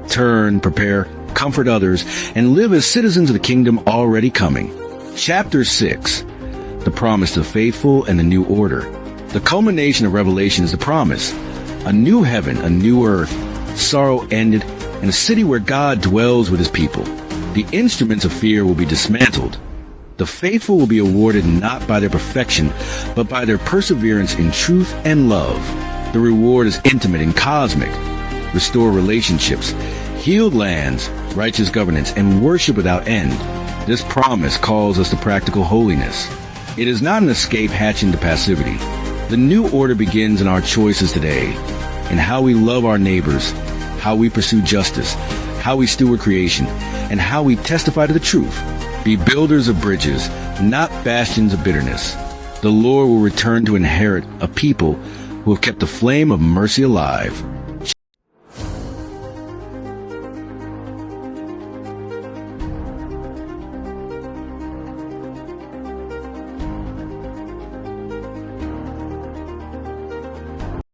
Turn, prepare, comfort others, and live as citizens of the kingdom already coming. Chapter 6. The promise to the faithful and the new order. The culmination of Revelation is the promise. A new heaven, a new earth, sorrow ended, and a city where God dwells with his people. The instruments of fear will be dismantled. The faithful will be awarded not by their perfection, but by their perseverance in truth and love. The reward is intimate and cosmic. Restore relationships, healed lands, righteous governance, and worship without end. This promise calls us to practical holiness. It is not an escape hatch into passivity. The new order begins in our choices today, in how we love our neighbors, how we pursue justice, how we steward creation, and how we testify to the truth. Be builders of bridges, not bastions of bitterness. The Lord will return to inherit a people who have kept the flame of mercy alive.